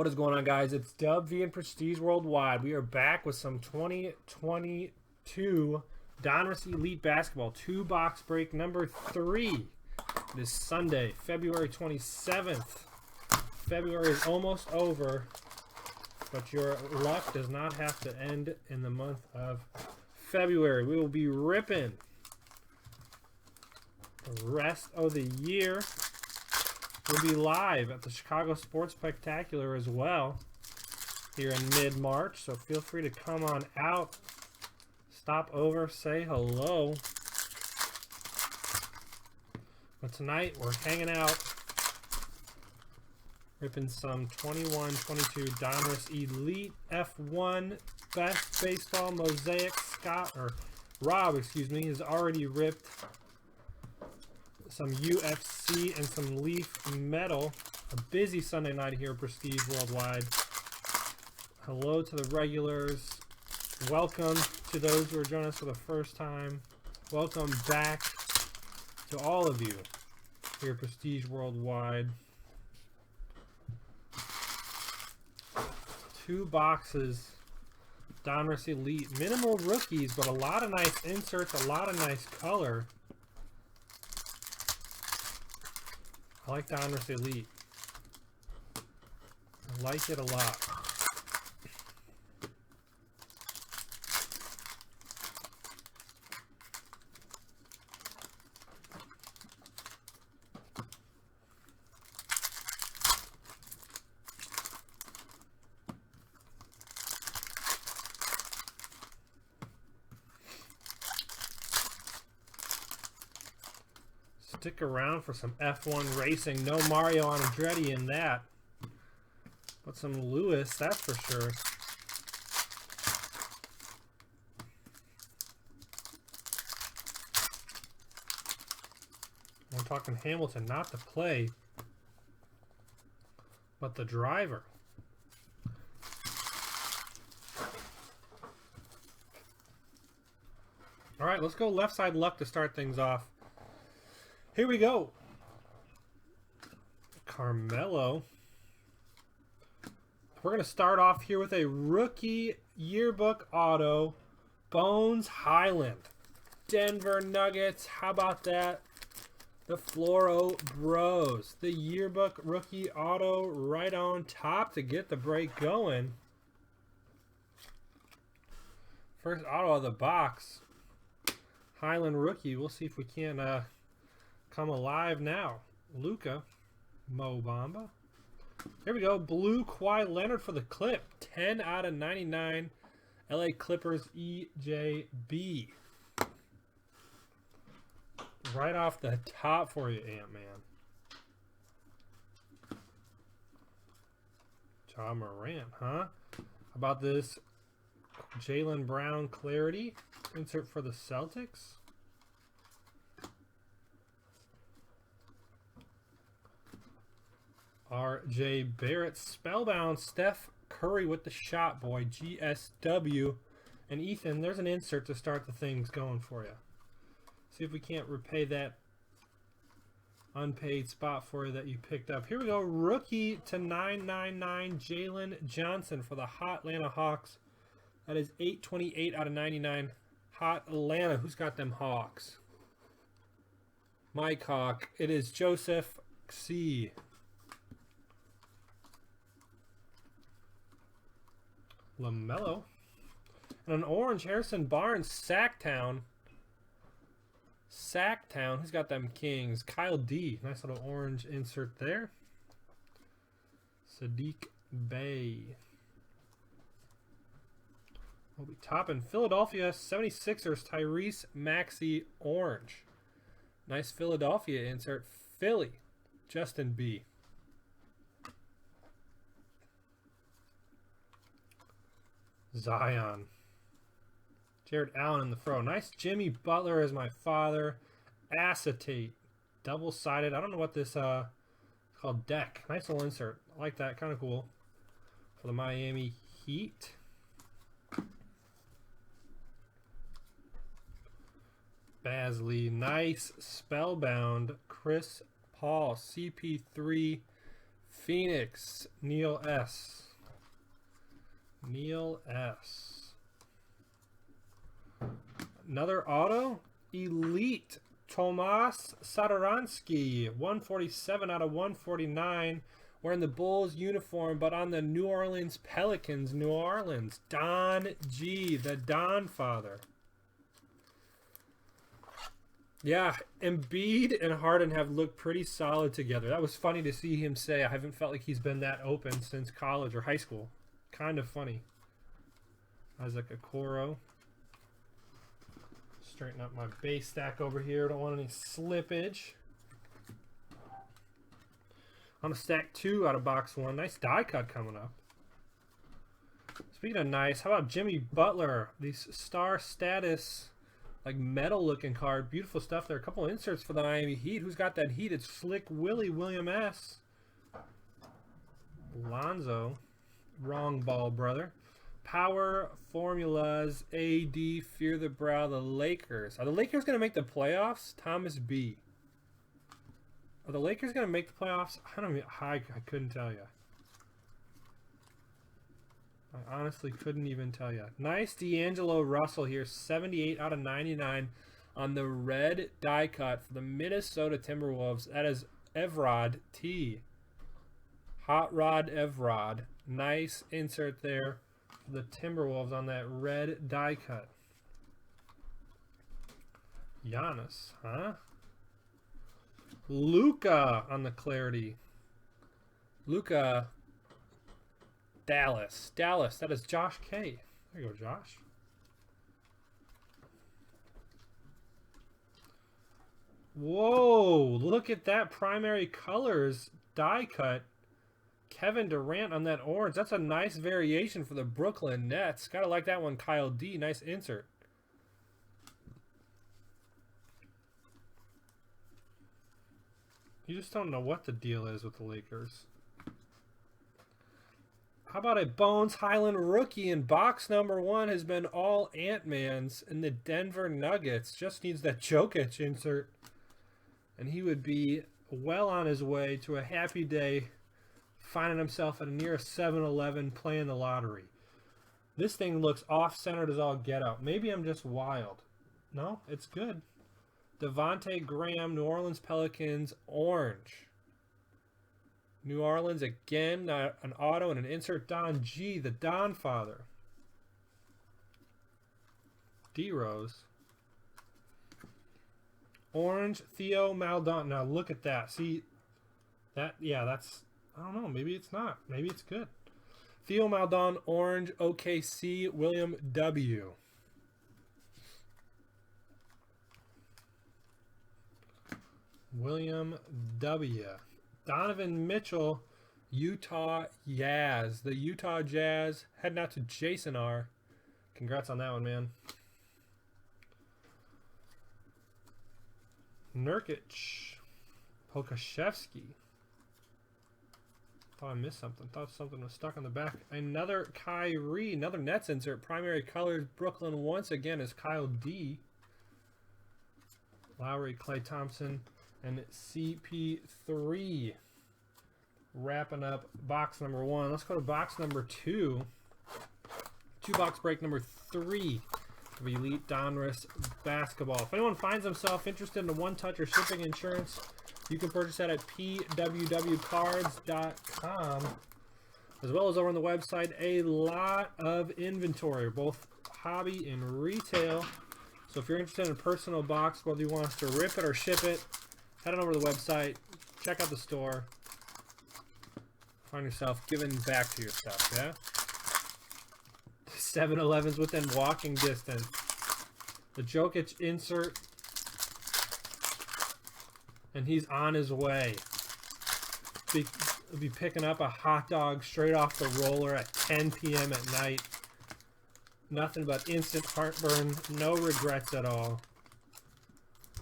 What is going on, guys? It's Dub V and Prestige Worldwide. We are back with some 2022 Donruss Elite Basketball 2-box break number 3. It is Sunday, February 27th. February is almost over, but your luck does not have to end in the month of February. We will be ripping the rest of the year. We'll be live at the Chicago Sports Spectacular as well here in mid-March, so feel free to come on out, stop over, say hello. But tonight we're hanging out, ripping some 21-22 Donruss Elite F1 Best Baseball Mosaic. Rob, excuse me, has already ripped some UFC and some Leaf Metal. A busy Sunday night here at Prestige Worldwide. Hello to the regulars. Welcome to those who are joining us for the first time. Welcome back to all of you here at Prestige Worldwide. 2 boxes. Donruss Elite. Minimal rookies, but a lot of nice inserts, a lot of nice color. I like Donruss Elite. I like it a lot. Stick around for some F1 racing. No Mario Andretti in that, but some Lewis, that's for sure. We're talking Hamilton, not the play, but the driver. All right, let's go left side luck to start things off. Here we go. Carmelo. We're going to start off here with a rookie yearbook auto. Bones Highland. Denver Nuggets. How about that? The Fluoro Bros. The yearbook rookie auto right on top to get the break going. First auto of the box. Highland rookie. We'll see if we can come alive now. Luka, Mo Bamba. Here we go. Blue Kawhi Leonard for the clip. 10 out of 99. LA Clippers EJB. Right off the top for you, Ant-Man. Ja Morant, huh? How about this Jaylen Brown Clarity insert for the Celtics? R.J. Barrett, Spellbound, Steph Curry with the shot, boy, GSW. And Ethan, there's an insert to start the things going for you. See if we can't repay that unpaid spot for you that you picked up. Here we go, rookie to 999, Jalen Johnson for the Hot Atlanta Hawks. That is 828 out of 99. Hot Atlanta, who's got them Hawks? Mike Hawk, it is Joseph C. LaMelo. And an orange, Harrison Barnes, Sacktown. Who's got them Kings? Kyle D. Nice little orange insert there. Sadiq Bey. We'll be topping Philadelphia 76ers, Tyrese Maxey, orange. Nice Philadelphia insert. Philly, Justin B. Zion. Jared Allen in the throw. Nice Jimmy Butler as my father. Acetate. Double-sided. I don't know what this it's called. Deck. Nice little insert. I like that. Kind of cool. For the Miami Heat. Basley. Nice Spellbound. Chris Paul. CP3 Phoenix, Neil S. Neil S. Another auto. Elite, Tomas Satoransky, 147 out of 149. Wearing the Bulls uniform, but on the New Orleans Pelicans, New Orleans. Don G, the Don father. Yeah, Embiid and Harden have looked pretty solid together. That was funny to see him say, I haven't felt like he's been that open since college or high school. Kind of funny. Isaac Okoro. Straighten up my base stack over here. Don't want any slippage. On a stack 2 out of box 1. Nice die cut coming up. Speaking of nice, how about Jimmy Butler? These star status, like metal looking card. Beautiful stuff there. A couple inserts for the Miami Heat. Who's got that heat? It's Slick Willie, William S. Lonzo. Wrong ball, brother. Power Formulas, AD, Fear the Brow, the Lakers. Are the Lakers going to make the playoffs? Thomas B. Are the Lakers going to make the playoffs? I couldn't tell you. I honestly couldn't even tell you. Nice D'Angelo Russell here. 78 out of 99 on the red die cut for the Minnesota Timberwolves. That is Evrod T. Hot Rod Evrod. Nice insert there for the Timberwolves on that red die cut. Giannis, huh? Luka on the clarity. Luka. Dallas. That is Josh K. There you go, Josh. Whoa, look at that primary colors die cut. Kevin Durant on that orange. That's a nice variation for the Brooklyn Nets. Gotta like that one, Kyle D. Nice insert. You just don't know what the deal is with the Lakers. How about a Bones Highland rookie in box number 1 has been all Ant-Mans in the Denver Nuggets. Just needs that Jokic insert. And he would be well on his way to a happy day finding himself at a near 7-Eleven playing the lottery. This thing looks off-centered as all get out. Maybe I'm just wild. No, it's good. Devontae Graham, New Orleans Pelicans, orange. New Orleans again, an auto and an insert. Don G, the Don father. D-Rose. Orange, Theo Maldon. Now look at that. See, that, yeah, that's, I don't know. Maybe it's not. Maybe it's good. Theo Maldon, orange, OKC, William W. William W. Donovan Mitchell, Utah Jazz. The Utah Jazz heading out to Jason R. Congrats on that one, man. Nurkic, Pokashevsky. Thought I missed something. Thought something was stuck on the back. Another Kyrie, another Nets insert. Primary colors, Brooklyn once again is Kyle D. Lowry, Klay Thompson, and CP3. Wrapping up box number 1. Let's go to box number 2. 2-box break number 3 of Elite Donruss Basketball. If anyone finds himself interested in the one-touch or shipping insurance, you can purchase that at pwwcards.com, as well as over on the website. A lot of inventory, both hobby and retail. So if you're interested in a personal box, whether you want us to rip it or ship it, head on over to the website, check out the store, find yourself giving back to yourself, yeah? 7-Elevens within walking distance. The Jokic insert, and he's on his way. He'll be picking up a hot dog straight off the roller at 10 p.m. at night. Nothing but instant heartburn, no regrets at all.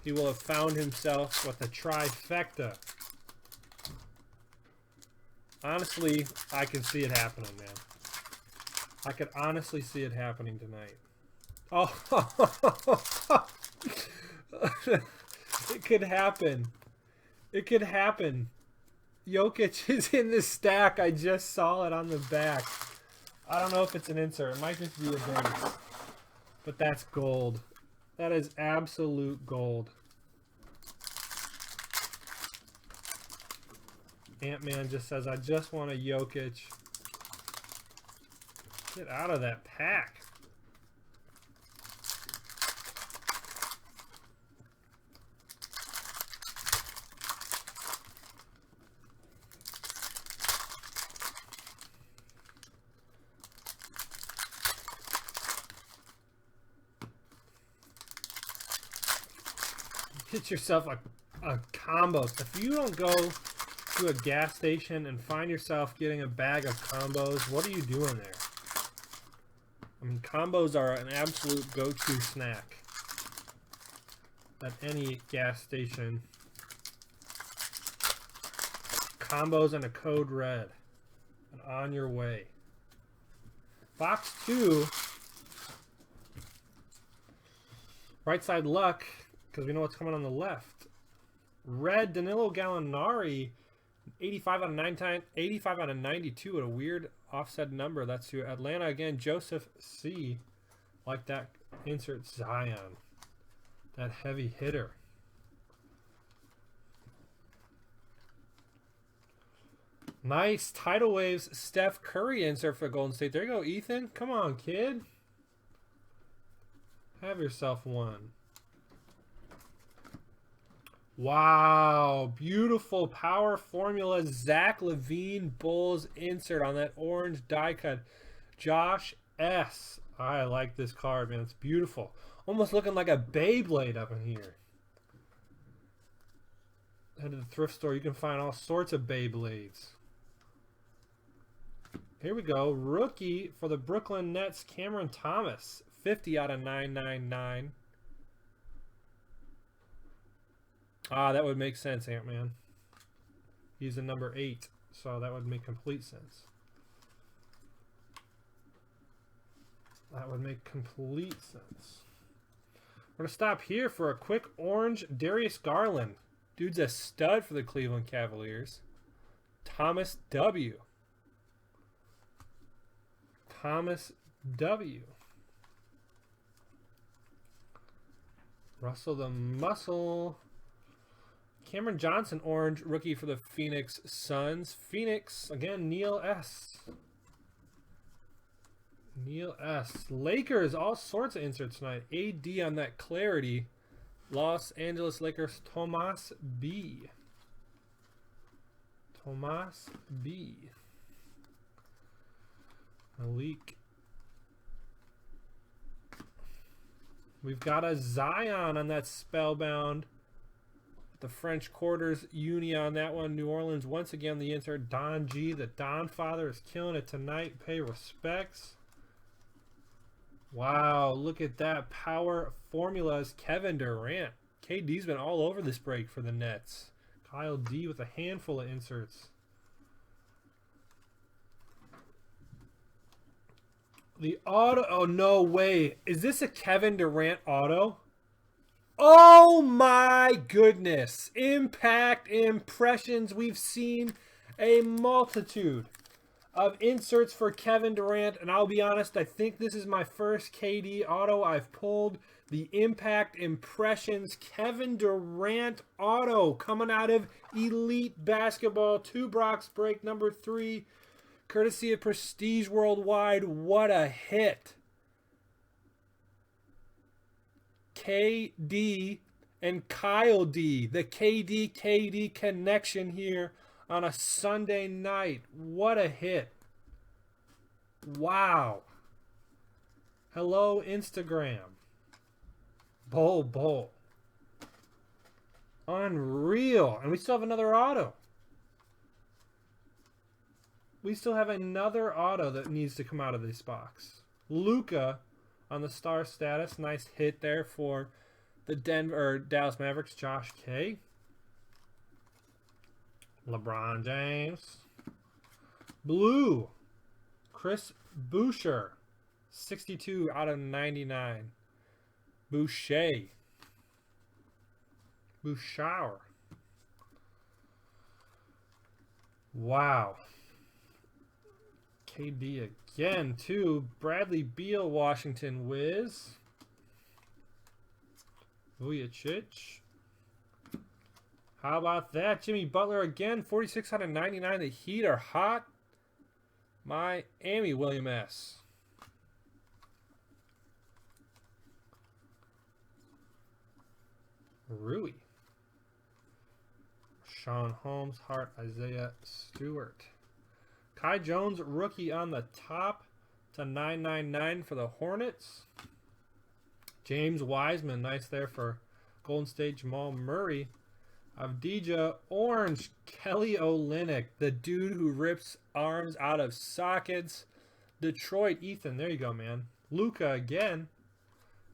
He will have found himself with a trifecta. Honestly, I can see it happening, man. I could honestly see it happening tonight. Oh, it could happen. It could happen. Jokic is in the stack. I just saw it on the back. I don't know if it's an insert. It might just be a base. But that's gold. That is absolute gold. Ant-Man just says, I just want a Jokic. Get out of that pack. Get yourself a combo. If you don't go to a gas station and find yourself getting a bag of combos, what are you doing there? I mean, combos are an absolute go-to snack at any gas station. Combos and a code red. And on your way. Box 2. Right side luck, because we know what's coming on the left. Red Danilo Gallinari, 85 out of 99, 85 out of 92 at a weird offset number. That's to Atlanta again. Joseph C. Like that insert Zion. That heavy hitter. Nice Tidal Waves Steph Curry insert for Golden State. There you go, Ethan. Come on, kid. Have yourself one. Wow, beautiful power formula Zach LaVine Bulls insert on that orange die cut. Josh S. I like this card, man. It's beautiful. Almost looking like a Beyblade up in here. Head to the thrift store. You can find all sorts of Beyblades. Here we go. Rookie for the Brooklyn Nets, Cameron Thomas. 50 out of 999. Ah, that would make sense, Ant-Man. He's a number 8, so that would make complete sense. That would make complete sense. We're going to stop here for a quick orange Darius Garland. Dude's a stud for the Cleveland Cavaliers. Thomas W. Thomas W. Russell the Muscle. Cameron Johnson, orange, rookie for the Phoenix Suns. Phoenix, again, Neil S. Neil S. Lakers, all sorts of inserts tonight. AD on that clarity. Los Angeles Lakers, Tomas B. Tomas B. Malik. We've got a Zion on that Spellbound. The French Quarters uni on that one. New Orleans, once again, the insert. Don G. The Don Father is killing it tonight. Pay respects. Wow, look at that. Power formulas. Kevin Durant. KD's been all over this break for the Nets. Kyle D. with a handful of inserts. The auto. Oh, no way. Is this a Kevin Durant auto? Oh my goodness. Impact impressions. We've seen a multitude of inserts for Kevin Durant. And I'll be honest, I think this is my first KD auto I've pulled. The Impact Impressions Kevin Durant auto coming out of Elite Basketball. 2 box break number 3. Courtesy of Prestige Worldwide. What a hit. KD and Kyle D. The KD connection here on a Sunday night. What a hit. Wow. Hello, Instagram. Bull. Unreal. And we still have another auto. We still have another auto that needs to come out of this box. Luka on the star status. Nice hit there for the Dallas Mavericks. Josh K. LeBron James. Blue. Chris Boucher. 62 out of 99. Boucher. Wow. KD again, too. Bradley Beal, Washington Wiz. Vujicic. How about that? Jimmy Butler again, 46 out of 99. The Heat are hot. Miami, William S. Rui. Sean Holmes, Hart, Isaiah Stewart. Kai Jones, rookie on the top to 999 for the Hornets. James Wiseman, nice there for Golden State. Jamal Murray. Avdija, orange. Kelly Olynyk, the dude who rips arms out of sockets. Detroit, Ethan, there you go, man. Luka again.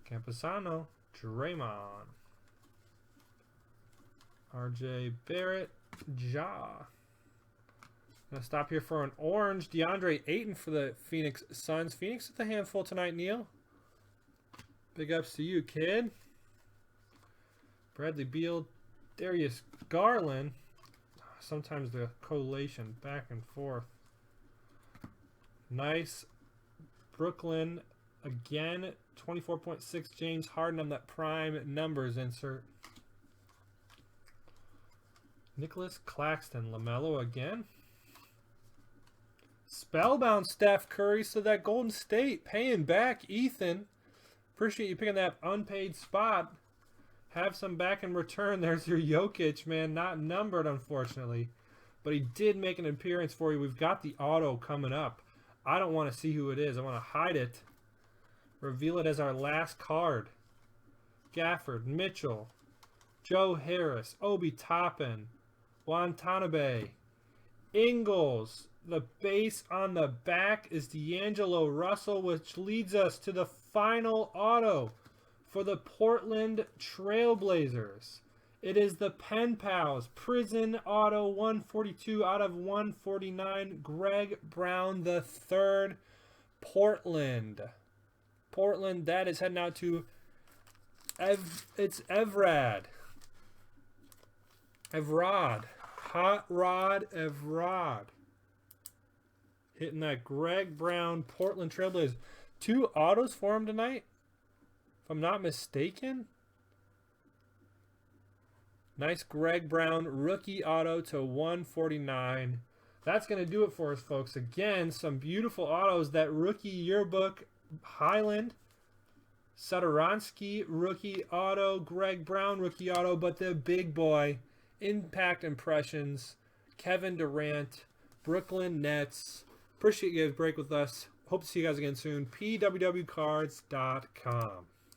Campusano, Draymond. RJ Barrett, Ja. Gonna stop here for an orange. DeAndre Ayton for the Phoenix Suns. Phoenix with a handful tonight, Neil. Big ups to you, kid. Bradley Beal, Darius Garland. Sometimes the collation back and forth. Nice. Brooklyn again. 24.6 James Harden on that prime numbers insert. Nicholas Claxton, LaMelo again. Spellbound Steph Curry, so that Golden State paying back, Ethan. Appreciate you picking that unpaid spot. Have some back in return. There's your Jokic, man. Not numbered, unfortunately. But he did make an appearance for you. We've got the auto coming up. I don't want to see who it is. I want to hide it. Reveal it as our last card. Gafford, Mitchell, Joe Harris, Obi Toppin, Watanabe, Ingles. The base on the back is D'Angelo Russell, which leads us to the final auto for the Portland Trailblazers. It is the Pen Pals Prison Auto 142 out of 149. Greg Brown III, Portland. Portland, that is heading out to it's Evrad. Hot Rod Evrad. Hitting that Greg Brown Portland Trailblazers. 2 autos for him tonight, if I'm not mistaken. Nice Greg Brown rookie auto to 149. That's going to do it for us, folks. Again, some beautiful autos. That rookie yearbook Highland. Satoransky rookie auto. Greg Brown rookie auto. But the big boy, Impact Impressions, Kevin Durant, Brooklyn Nets. Appreciate you guys break with us. Hope to see you guys again soon. pwwcards.com.